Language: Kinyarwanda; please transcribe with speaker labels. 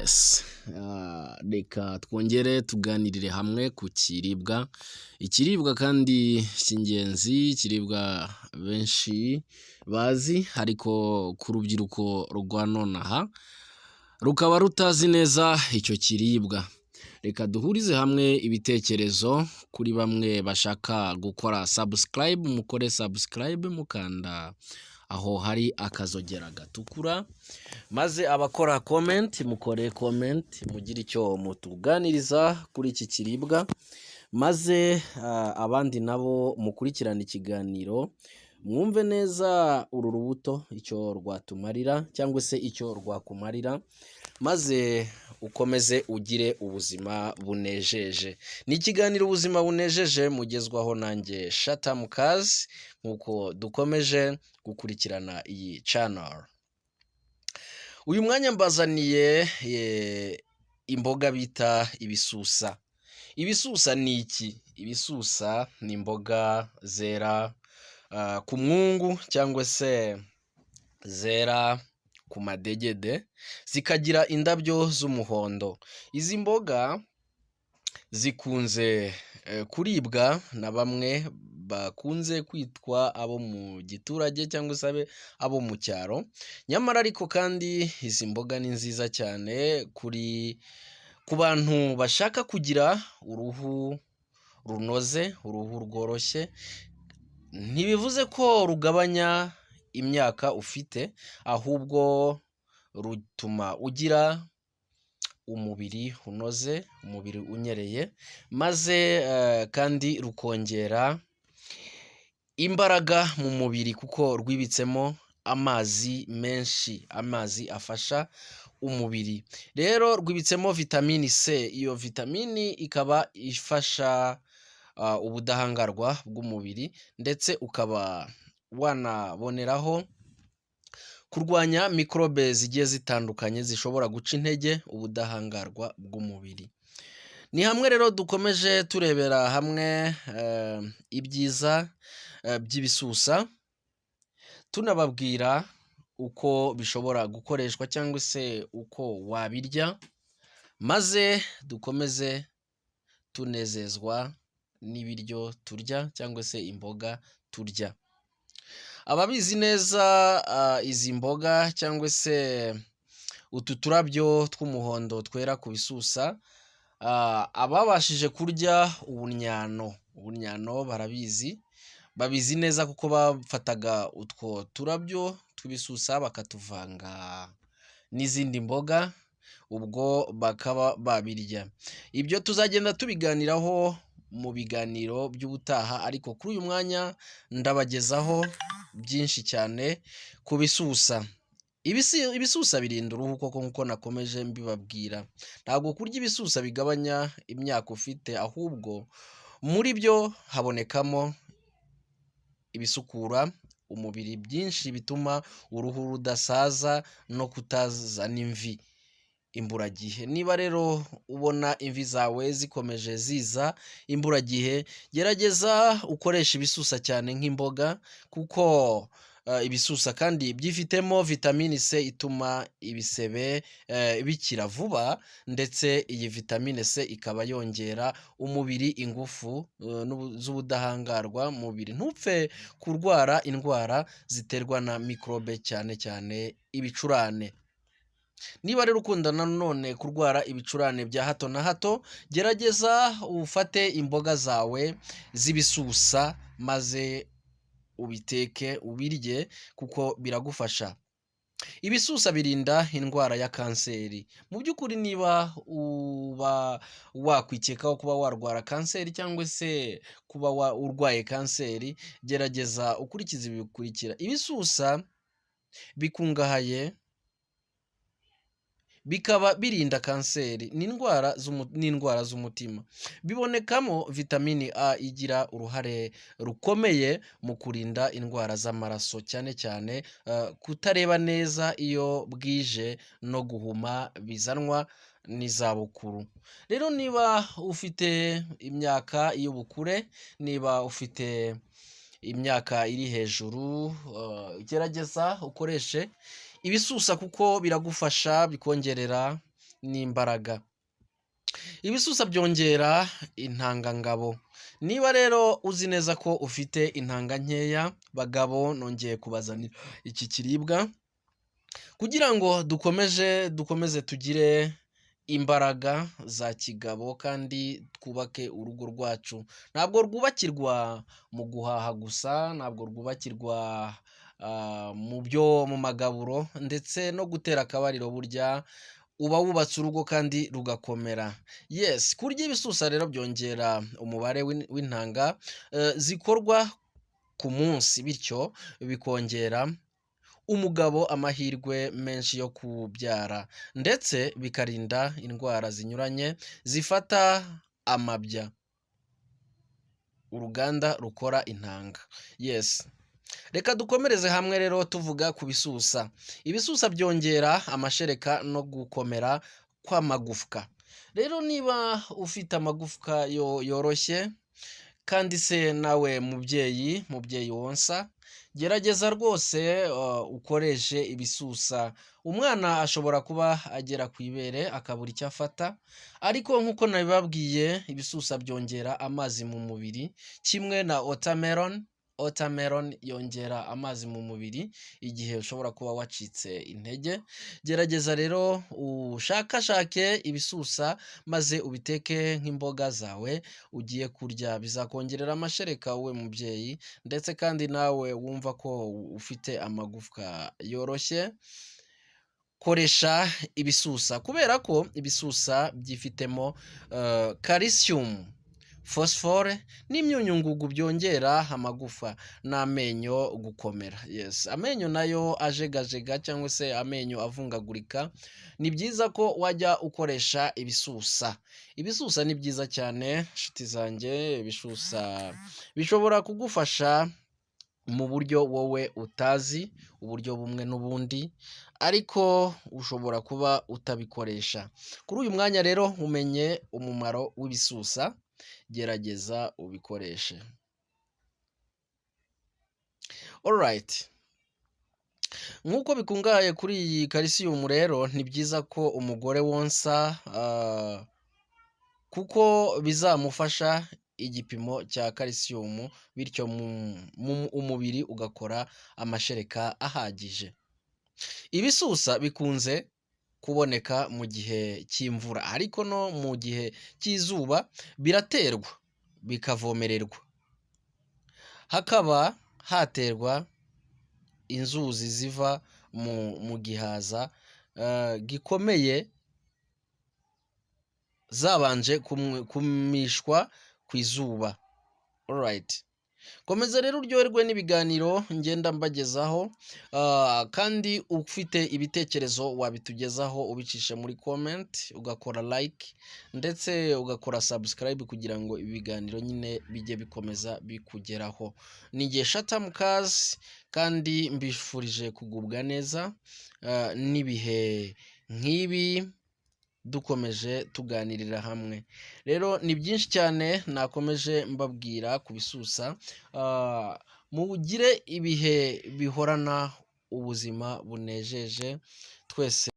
Speaker 1: Yes, reka twongere tuganirire hamwe ku kiribwa. Ikiribwa kandi cy'ingenzi, ikiribwa benshi bazi ariko ku rubyiruko rwa nonaha rukaba rutazi neza icyo kiribwa. Reka duhurize hamwe ibitekerezo kuri bamwe bashaka gukora subscribe, mukore subscribe mukanda aho hari akazogera gatukura, maze abakora comment mukore comment, mugire icyo mutuganiriza kuri iki kiribwa, maze abandi nabo mukurikirana ikiganiro mwumve neza uru rubuto icyo rwatumarira cyangwa se icyo rwakumarira, maze ukomeze ugire ubuzima bunejeje. Ni ikiganiro ubuzima bunejeje mugezwaho nanjye Shata Mukazi, nkuko dukomeje gukurikirana iyi channel. Uyu mwanya mbazaniye imboga bita ibisusa. Ibisusa ni iki? Ibisusa ni imboga zera ku mwungu cyangwa se zera ku madegede, zikagira indabyo z'umuhondo. Izi mboga zikunze kuribwa na bamwe bakunze kwitwa abo mu giturage cyangwa se abo mu cyaro. Nyamara ariko kandi izi mboga ni nziza cyane ku bantu bashaka kugira uruhu runoze, uruhu rworoshye. Ntibivuze ko rugabanya imyaka ufite, ahubwo rutuma ugira umubiri unoze, umubiri unyereye, maze kandi rukongera imbaraga mu mubiri kuko rwibitsemo amazi menshi, amazi afasha umubiri. Rero rwibitsemo vitamini C, iyo vitamini ikaba ifasha ubudahangarwa bw'umubiri, ndetse ukaba wanaboneraho kurwanya mikorobe zigiye zitandukanye zishobora guca intege ubudahangarwa bw'umubiri. Ni hamwe rero dukomeje turebera hamwe ibyiza by'ibisusa, tunababwira uko bishobora gukoreshwa cyangwa se uko wabirya, maze dukomeze tunezezwa n'ibiryo turya cyangwa se imboga turya. Ababizi neza izi mboga cyangwa se utu turabyo tw'umuhondo twera ku bisusa, ababashije kurya ubunyano barabizi, babizi neza kuko bafataga utwo turabyo tw'ibisusa bakatuvanga n'izindi mboga, ubwo bakaba babirya. Ibyo tuzagenda tubiganiraho mu biganiro by'ubutaha, ariko kuri uyu mwanya ndabagezaho byinshi cyane ku bisusa. Ibisusa birinda uruhu koko nkuko nakomeje mbibabwira. Ntabwo kurya ibisusa bigabanya imyaka ufite, ahubwo muri byo habonekamo ibisukura umubiri byinshi bituma uruhu rudasaza no kutazana imvi imburagihe. Niba rero ubona imvi zawe zikomeje ziza imburagihe, gerageza ukoresha ibisusa cyane nk'imboga, kuko ibisusa kandi byifitemo vitamini C ituma ibisebe bikira vuba, ndetse iyi vitamine C ikaba yongera umubiri ingufu z'ubudahangarwa mubiri, ntupfe kurwara indwara ziterwa na mikorobe, cyane cyane ibicurane. Niba rero ukunda nanone kurwara ibicurane bya hato na hato, gerageza ufate imboga zawe z'ibisusa maze ubiteke ubirye, kuko biragufasha. Ibisusa birinda indwara ya kanseri. Mu by'ukuri niba uba wakwikekaho kuba warwara kanseri cyangwa se kuba urwaye kanseri, gerageza ukurikize ibi bikurikira. Ibisusa bikungahaye, bikaba birinda kanseri n'indwara z'umutima. Bibonekamo vitamini A igira uruhare rukomeye mu kurinda indwara z'amaraso, cyane cyane kutareba neza iyo bwije no guhuma bizanwa n'izabukuru. Rero niba ufite imyaka y'ubukure, niba ufite imyaka iri hejuru, gerageza ukoreshe ibisusa kuko biragufasha, bikongerera n'imbaraga. Ibisusa byongera intangangabo. Niba rero uzi neza ko ufite intanga nkeya, bagabo nongeye kubazanira iki kiribwa kugira ngo dukomeze tugire imbaraga za kigabo kandi twubake urugo rwacu. Ntabwo rwubakirwa mu guhaha gusa, ntabwo rwubakirwa mu magaburo ndetse no gutera akabariro, burya uba wubatse urugo kandi rugakomera. Yes, kurya ibisusa rero byongera umubare w'intanga zikorwa ku munsi, bityo bikongera umugabo amahirwe menshi yo kubyara ndetse bikarinda indwara zinyuranye zifata amabya, uruganda rukora intanga. Yes. Reka dukomereze hamwe rero tuvuga ku bisusa. Ibisusa byongera amashereka no gukomera kw'amagufwa. Rero niba ufite amagufwa yoroshye kandi se nawe mubyeyi wonsa, gerageza rwose ukoreshe ibisusa. Umwana ashobora kuba agera ku ibere akabura icyo afata, ariko nk'uko nabibabwiye ibisusa byongera amazi mu mubiri, kimwe na watermelon yongera amazi mu mubiri igihe ushobora kuba wacitse intege. Gerageza rero ushakashake ibisusa maze ubiteke nk'imboga zawe ugiye kurya, bizakongerera amashereka wowe mubyeyi ndetse kandi nawe wumva ko ufite amagufwa yoroshye. Koresha ibisusa kubera ko ibisusa byifitemo calcium, phosphore n'imyunyungugu byongera amagufa n'amenyo gukomera. Yes, amenyo nayo ajegajega cyangwa se amenyo avungagurika, ni byiza ko wajya ukoresha ibisusa. Ibisusa ni byiza cyane nshuti zanjye. Ibisusa bishobora kugufasha mu buryo wowe utazi, uburyo bumwe n'ubundi, ariko ushobora kuba utabikoresha. Kuri uyu mwanya rero umenye umumaro w'ibisusa, gerageza ubikoreshe. Alright. Nk'uko bikungahaye kuri iyi calcium rero, ni byiza ko umugore wonsa kuko bizamufasha igipimo cya calcium, bityo umubiri ugakora amashereka ahagije. Ibisusa bikunze kuboneka mu gihe cy'imvura, ariko no mu gihe cy'izuba biraterwa bikavomererwa, hakaba haterwa inzuzi ziva mu gihaza gikomeye zabanje kumishwa ku izuba. Alright. Komeza rero uryoherwe n'ibiganiro ngenda mbagezaho, kandi ufite ibitekerezo wabitugezaho ubicisha muri comment, ugakora like ndetse ugakora subscribe kugira ngo ibi biganiro nyine bijye bikomeza bikugeraho. Ni Shata Mukazi kandi mbifurije kugubwa neza n'ibihe nk'ibi dukomeje tuganirira hamwe. Rero ni byinshi cyane nakomeje mbabwira ku bisusa. Mugire ibihe bihorana ubuzima bunejeje twese.